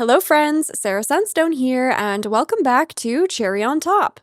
Hello friends, Sarah Sunstone here, and welcome back to Cherry on Top.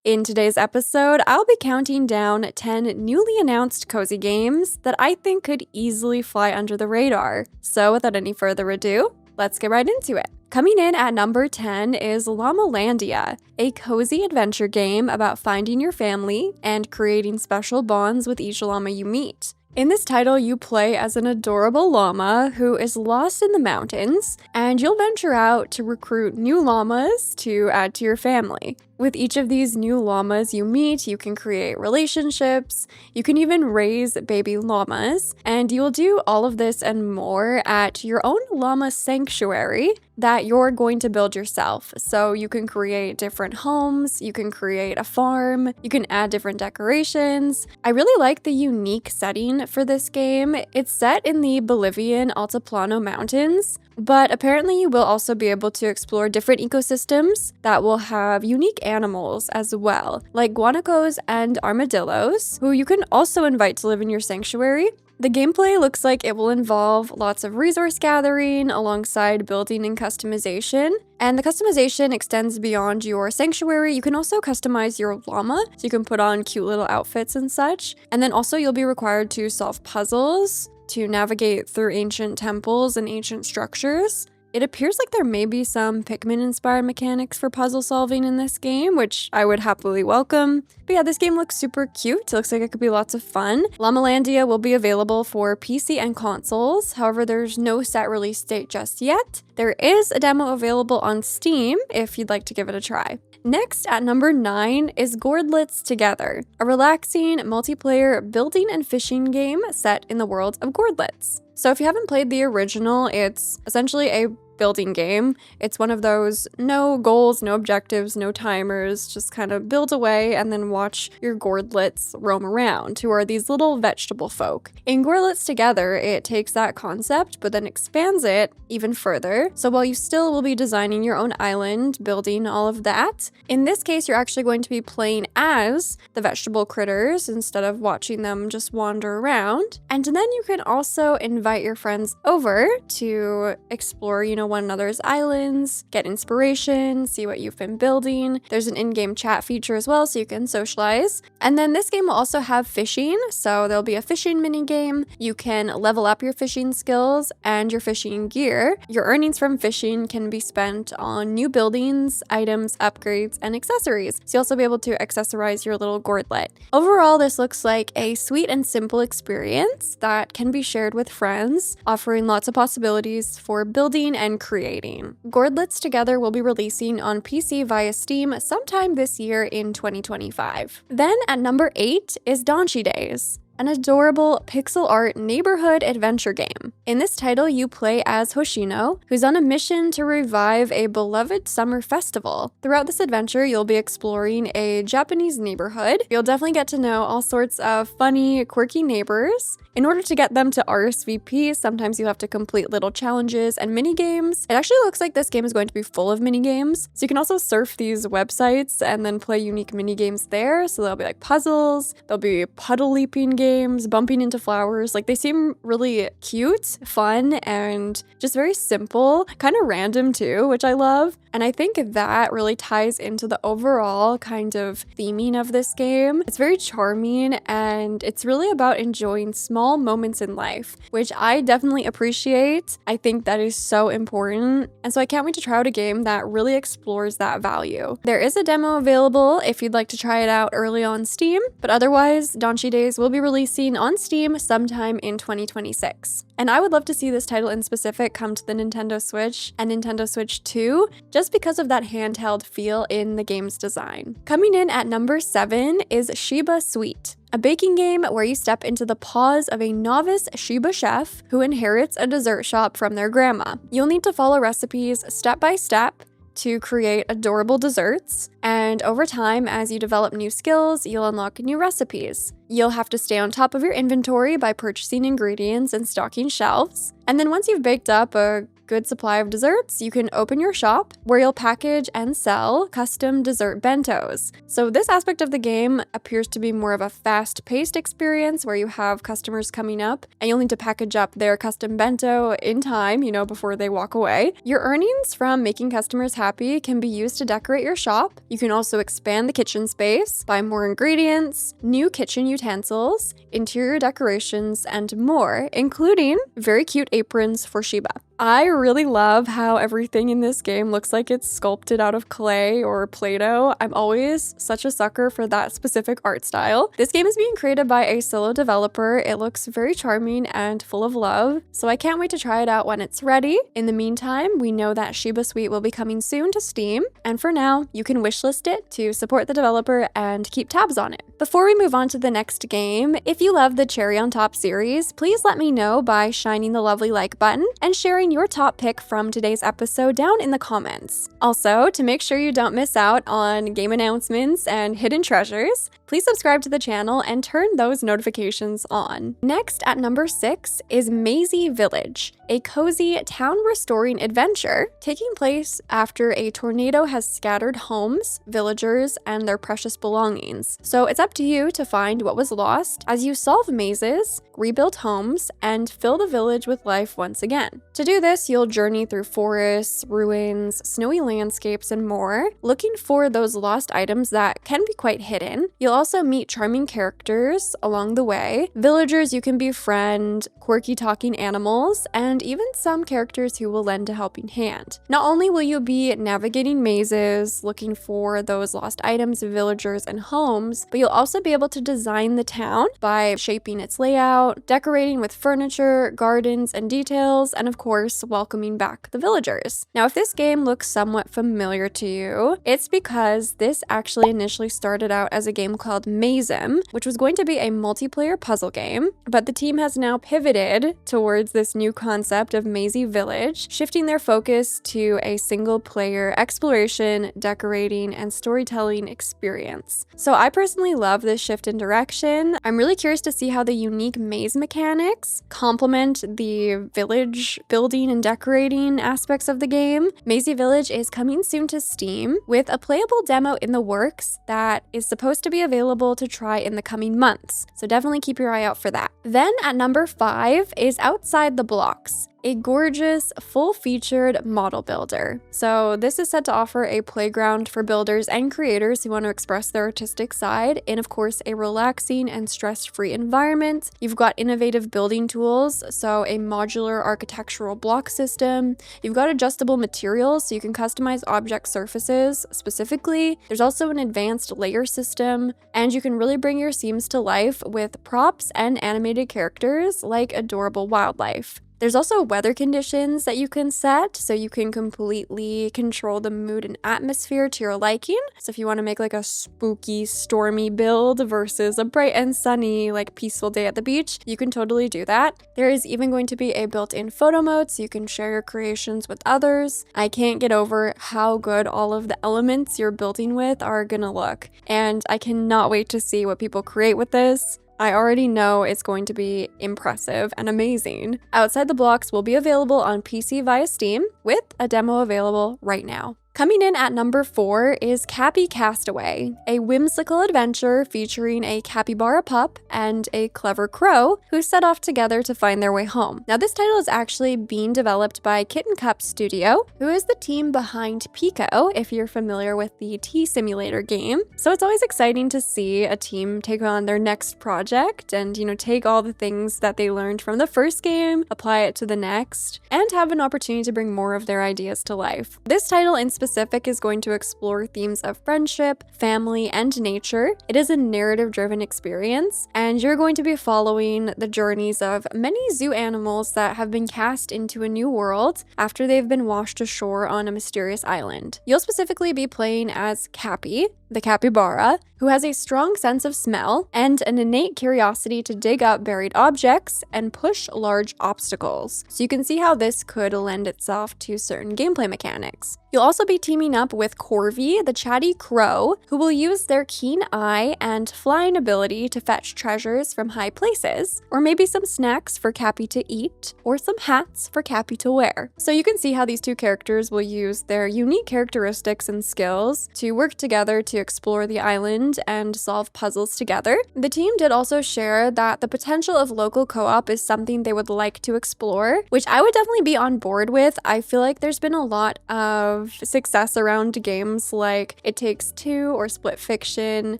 In today's episode, I'll be counting down 10 newly announced cozy games that I think could easily fly under the radar. So without any further ado, let's get right into it. Coming in at number 10 is Llamalandia, a cozy adventure game about finding your family and creating special bonds with each llama you meet. In this title, you play as an adorable llama who is lost in the mountains, and you'll venture out to recruit new llamas to add to your family. With each of these new llamas you meet, you can create relationships, you can even raise baby llamas, and you'll do all of this and more at your own llama sanctuary that you're going to build yourself. So you can create different homes, you can create a farm, you can add different decorations. I really like the unique setting for this game. It's set in the Bolivian Altiplano Mountains, but apparently you will also be able to explore different ecosystems that will have unique animals as well, like guanacos and armadillos, who you can also invite to live in your sanctuary. The gameplay looks like it will involve lots of resource gathering alongside building and customization. And the customization extends beyond your sanctuary. You can also customize your llama, so you can put on cute little outfits and such. And then also you'll be required to solve puzzles, to navigate through ancient temples and ancient structures. It appears like there may be some Pikmin-inspired mechanics for puzzle solving in this game, which I would happily welcome. But yeah, this game looks super cute. It looks like it could be lots of fun. Llamalandia will be available for PC and consoles. However, there's no set release date just yet. There is a demo available on Steam if you'd like to give it a try. Next, at number 9 is Gourdlets Together, a relaxing multiplayer building and fishing game set in the world of Gourdlets. So if you haven't played the original, it's essentially a building game. It's one of those no goals, no objectives, no timers, just kind of build away and then watch your gourdlets roam around, who are these little vegetable folk. In Gourdlets Together, it takes that concept but then expands it even further. So while you still will be designing your own island, building all of that, in this case you're actually going to be playing as the vegetable critters instead of watching them just wander around. And then you can also invite your friends over to explore, one another's islands, get inspiration, see what you've been building. There's an in-game chat feature as well, so you can socialize. And then this game will also have fishing, so there'll be a fishing mini game. You can level up your fishing skills and your fishing gear. Your earnings from fishing can be spent on new buildings, items, upgrades, and accessories. So you'll also be able to accessorize your little gourdlet. Overall, this looks like a sweet and simple experience that can be shared with friends, offering lots of possibilities for building and creating. Gourdlets Together will be releasing on PC via Steam sometime this year in 2025. Then at number 8 is Danchi Days, an adorable pixel art neighborhood adventure game. In this title, you play as Hoshino, who's on a mission to revive a beloved summer festival. Throughout this adventure, you'll be exploring a Japanese neighborhood. You'll definitely get to know all sorts of funny, quirky neighbors. In order to get them to RSVP, sometimes you have to complete little challenges and mini games. It actually looks like this game is going to be full of mini games. So you can also surf these websites and then play unique mini games there. So there'll be like puzzles, there'll be puddle leaping games, bumping into flowers. Like they seem really cute, fun, and just very simple, kind of random too, which I love. And I think that really ties into the overall kind of theming of this game. It's very charming and it's really about enjoying small moments in life, which I definitely appreciate. I think that is so important. And so I can't wait to try out a game that really explores that value. There is a demo available if you'd like to try it out early on Steam, but otherwise, Danchi Days will be releasing on Steam sometime in 2026. And I would love to see this title in specific come to the Nintendo Switch and Nintendo Switch 2, just because of that handheld feel in the game's design. Coming in at number 7 is Shiba Sweet, a baking game where you step into the paws of a novice Shiba chef who inherits a dessert shop from their grandma. You'll need to follow recipes step by step to create adorable desserts, and over time, as you develop new skills, you'll unlock new recipes. You'll have to stay on top of your inventory by purchasing ingredients and stocking shelves. And then once you've baked up a good supply of desserts, you can open your shop where you'll package and sell custom dessert bentos. So this aspect of the game appears to be more of a fast-paced experience where you have customers coming up and you'll need to package up their custom bento in time, before they walk away. Your earnings from making customers happy can be used to decorate your shop. You can also expand the kitchen space, buy more ingredients, new kitchen utensils, interior decorations, and more, including very cute aprons for Shiba. I really love how everything in this game looks like it's sculpted out of clay or Play-Doh. I'm always such a sucker for that specific art style. This game is being created by a solo developer. It looks very charming and full of love, so I can't wait to try it out when it's ready. In the meantime, we know that Shiba Sweet will be coming soon to Steam, and for now, you can wishlist it to support the developer and keep tabs on it. Before we move on to the next game, if you love the Cherry on Top series, please let me know by shining the lovely like button and sharing your top pick from today's episode down in the comments. Also, to make sure you don't miss out on game announcements and hidden treasures, please subscribe to the channel and turn those notifications on. Next, at number 6 is Mazey Village, a cozy town restoring adventure taking place after a tornado has scattered homes, villagers, and their precious belongings. So it's up to you to find what was lost as you solve mazes, rebuild homes, and fill the village with life once again. To do this, you'll journey through forests, ruins, snowy landscapes, and more, looking for those lost items that can be quite hidden. You'll also meet charming characters along the way, villagers you can befriend, quirky talking animals, and even some characters who will lend a helping hand. Not only will you be navigating mazes, looking for those lost items, villagers, and homes, but you'll also be able to design the town by shaping its layout, decorating with furniture, gardens, and details, and of course, welcoming back the villagers. Now, if this game looks somewhat familiar to you, it's because this actually initially started out as a game called Mazem, which was going to be a multiplayer puzzle game, but the team has now pivoted towards this new concept of Mazey Village, shifting their focus to a single-player exploration, decorating, and storytelling experience. So I personally love this shift in direction. I'm really curious to see how the unique maze mechanics complement the village building and decorating aspects of the game. Mazey Village is coming soon to Steam with a playable demo in the works that is supposed to be available to try in the coming months. So definitely keep your eye out for that. Then at number 5 is Outside the Blocks, a gorgeous, full-featured model builder. So this is set to offer a playground for builders and creators who want to express their artistic side in, of course, a relaxing and stress-free environment. You've got innovative building tools, so a modular architectural block system. You've got adjustable materials, so you can customize object surfaces specifically. There's also an advanced layer system, and you can really bring your scenes to life with props and animated characters like adorable wildlife. There's also weather conditions that you can set, so you can completely control the mood and atmosphere to your liking. So if you want to make like a spooky, stormy build versus a bright and sunny, like peaceful day at the beach, you can totally do that. There is even going to be a built-in photo mode, so you can share your creations with others. I can't get over how good all of the elements you're building with are gonna look, and I cannot wait to see what people create with this. I already know it's going to be impressive and amazing. Outside the Blocks will be available on PC via Steam, with a demo available right now. Coming in at number 4 is Capy Castaway, a whimsical adventure featuring a capybara pup and a clever crow who set off together to find their way home. Now, this title is actually being developed by Kitten Cup Studio, who is the team behind Pico, if you're familiar with the tea simulator game. So it's always exciting to see a team take on their next project and, take all the things that they learned from the first game, apply it to the next, and have an opportunity to bring more of their ideas to life. This title in specific is going to explore themes of friendship, family, and nature. It is a narrative-driven experience, and you're going to be following the journeys of many zoo animals that have been cast into a new world after they've been washed ashore on a mysterious island. You'll specifically be playing as Capy, the capybara, who has a strong sense of smell and an innate curiosity to dig up buried objects and push large obstacles. So you can see how this could lend itself to certain gameplay mechanics. You'll also be teaming up with Corvi, the chatty crow, who will use their keen eye and flying ability to fetch treasures from high places, or maybe some snacks for Capy to eat, or some hats for Capy to wear. So you can see how these two characters will use their unique characteristics and skills to work together to explore the island and solve puzzles together. The team did also share that the potential of local co-op is something they would like to explore, which I would definitely be on board with. I feel like there's been a lot of success around games like It Takes Two or Split Fiction,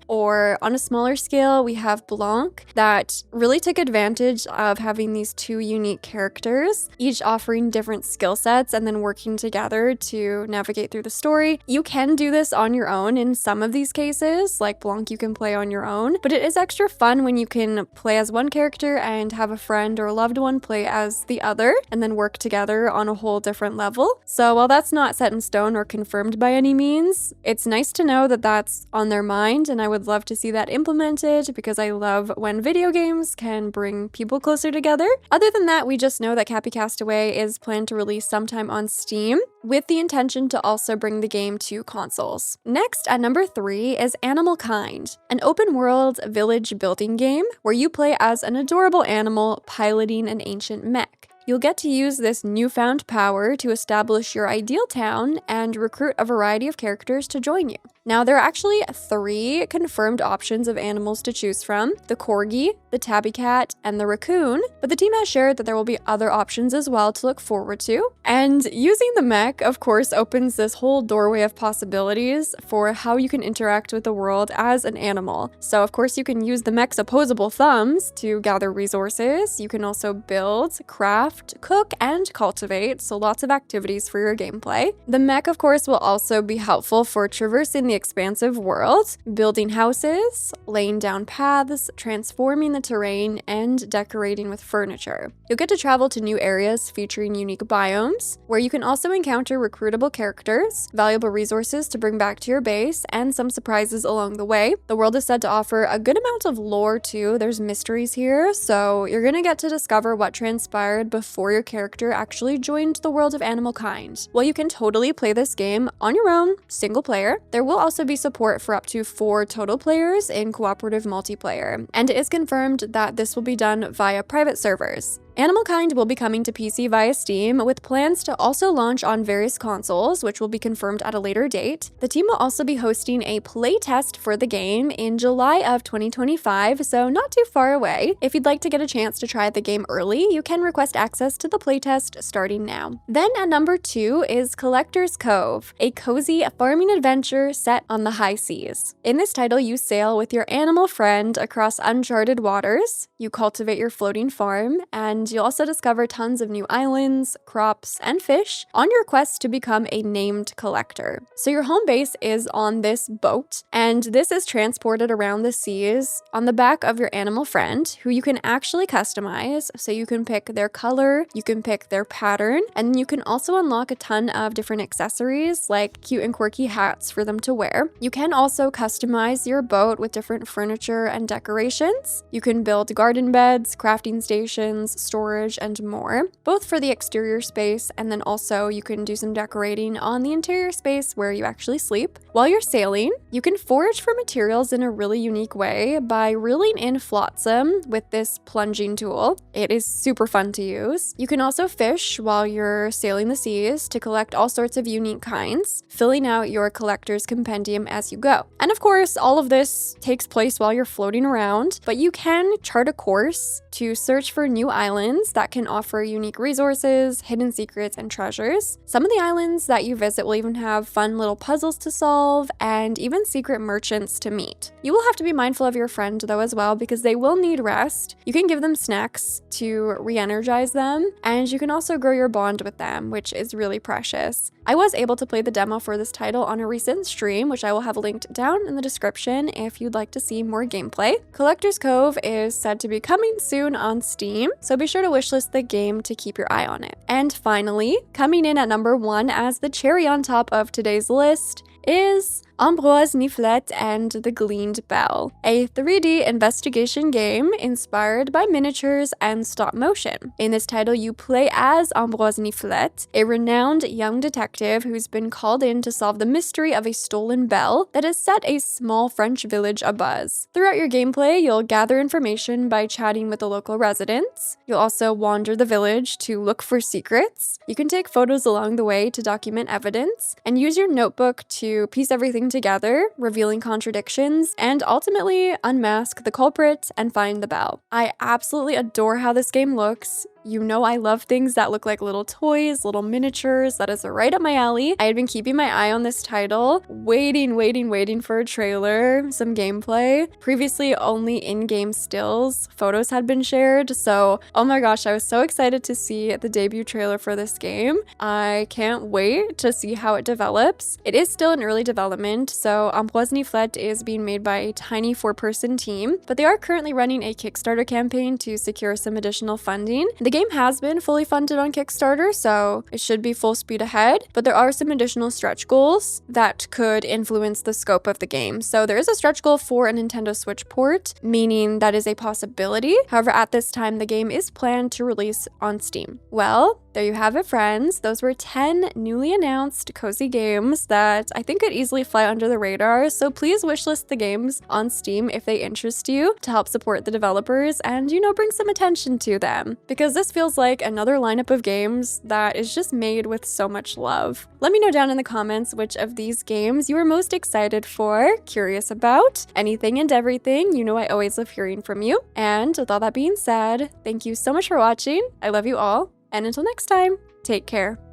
or on a smaller scale, we have Blanc that really took advantage of having these two unique characters, each offering different skill sets and then working together to navigate through the story. You can do this on your own in some of these cases, like Blanc you can play on your own, but it is extra fun when you can play as one character and have a friend or loved one play as the other and then work together on a whole different level. So while that's not set in stone or confirmed by any means, it's nice to know that that's on their mind, and I would love to see that implemented because I love when video games can bring people closer together. Other than that, we just know that Capy Castaway is planned to release sometime on Steam, with the intention to also bring the game to consoles. Next, at number 3 is Animal Kind, an open-world village building game where you play as an adorable animal piloting an ancient mech. You'll get to use this newfound power to establish your ideal town and recruit a variety of characters to join you. Now, there are actually 3 confirmed options of animals to choose from: the corgi, the tabby cat, and the raccoon, but the team has shared that there will be other options as well to look forward to. And using the mech, of course, opens this whole doorway of possibilities for how you can interact with the world as an animal. So, of course, you can use the mech's opposable thumbs to gather resources. You can also build, craft, cook, and cultivate, so lots of activities for your gameplay. The mech, of course, will also be helpful for traversing the expansive world, building houses, laying down paths, transforming the terrain, and decorating with furniture. You'll get to travel to new areas featuring unique biomes, where you can also encounter recruitable characters, valuable resources to bring back to your base, and some surprises along the way. The world is said to offer a good amount of lore too. There's mysteries here, so you're gonna get to discover what transpired before your character actually joined the world of Animal Kind. While you can totally play this game on your own, single player, there will also be support for up to 4 total players in cooperative multiplayer, and it is confirmed that this will be done via private servers. Animal Kind will be coming to PC via Steam, with plans to also launch on various consoles, which will be confirmed at a later date. The team will also be hosting a playtest for the game in July of 2025, so not too far away. If you'd like to get a chance to try the game early, you can request access to the playtest starting now. Then at number 2 is Collector's Cove, a cozy farming adventure set on the high seas. In this title, you sail with your animal friend across uncharted waters, you cultivate your floating farm, and you'll also discover tons of new islands, crops, and fish on your quest to become a named collector. So your home base is on this boat, and this is transported around the seas on the back of your animal friend, who you can actually customize. So you can pick their color, you can pick their pattern, and you can also unlock a ton of different accessories like cute and quirky hats for them to wear. You can also customize your boat with different furniture and decorations. You can build garden beds, crafting stations, storage, and more, both for the exterior space, and then also you can do some decorating on the interior space where you actually sleep. While you're sailing, you can forage for materials in a really unique way by reeling in flotsam with this plunging tool. It is super fun to use. You can also fish while you're sailing the seas to collect all sorts of unique kinds, filling out your collector's compendium as you go. And of course, all of this takes place while you're floating around, but you can chart a course to search for new islands that can offer unique resources, hidden secrets, and treasures. Some of the islands that you visit will even have fun little puzzles to solve and even secret merchants to meet. You will have to be mindful of your friend though as well, because they will need rest. You can give them snacks to re-energize them, and you can also grow your bond with them, which is really precious. I was able to play the demo for this title on a recent stream, which I will have linked down in the description if you'd like to see more gameplay. Collector's Cove is said to be coming soon on Steam, so be sure to wishlist the game to keep your eye on it. And finally, coming in at number 1 as the cherry on top of today's list is Ambroise Niflet and the Gleaned Bell, a 3D investigation game inspired by miniatures and stop motion. In this title, you play as Ambroise Niflet, a renowned young detective who's been called in to solve the mystery of a stolen bell that has set a small French village abuzz. Throughout your gameplay, you'll gather information by chatting with the local residents. You'll also wander the village to look for secrets. You can take photos along the way to document evidence, and use your notebook to piece everything together, revealing contradictions, and ultimately unmask the culprit and find the bell. I absolutely adore how this game looks. You know I love things that look like little toys, little miniatures. That is right up my alley. I had been keeping my eye on this title, waiting for a trailer, some gameplay. Previously, only in-game stills, photos had been shared, so oh my gosh, I was so excited to see the debut trailer for this game. I can't wait to see how it develops. It is still in early development, so Ambroise Niflet is being made by a tiny 4-person team, but they are currently running a Kickstarter campaign to secure some additional funding. The game has been fully funded on Kickstarter, so it should be full speed ahead, but there are some additional stretch goals that could influence the scope of the game. So there is a stretch goal for a Nintendo Switch port, meaning that is a possibility. However, at this time, the game is planned to release on Steam. Well, there you have it, friends. Those were 10 newly announced cozy games that I think could easily fly under the radar, so please wishlist the games on Steam if they interest you to help support the developers and, you know, bring some attention to them, because this feels like another lineup of games that is just made with so much love. Let me know down in the comments which of these games you are most excited for, curious about, anything and everything. You know I always love hearing from you. And with all that being said, thank you so much for watching. I love you all. And until next time, take care.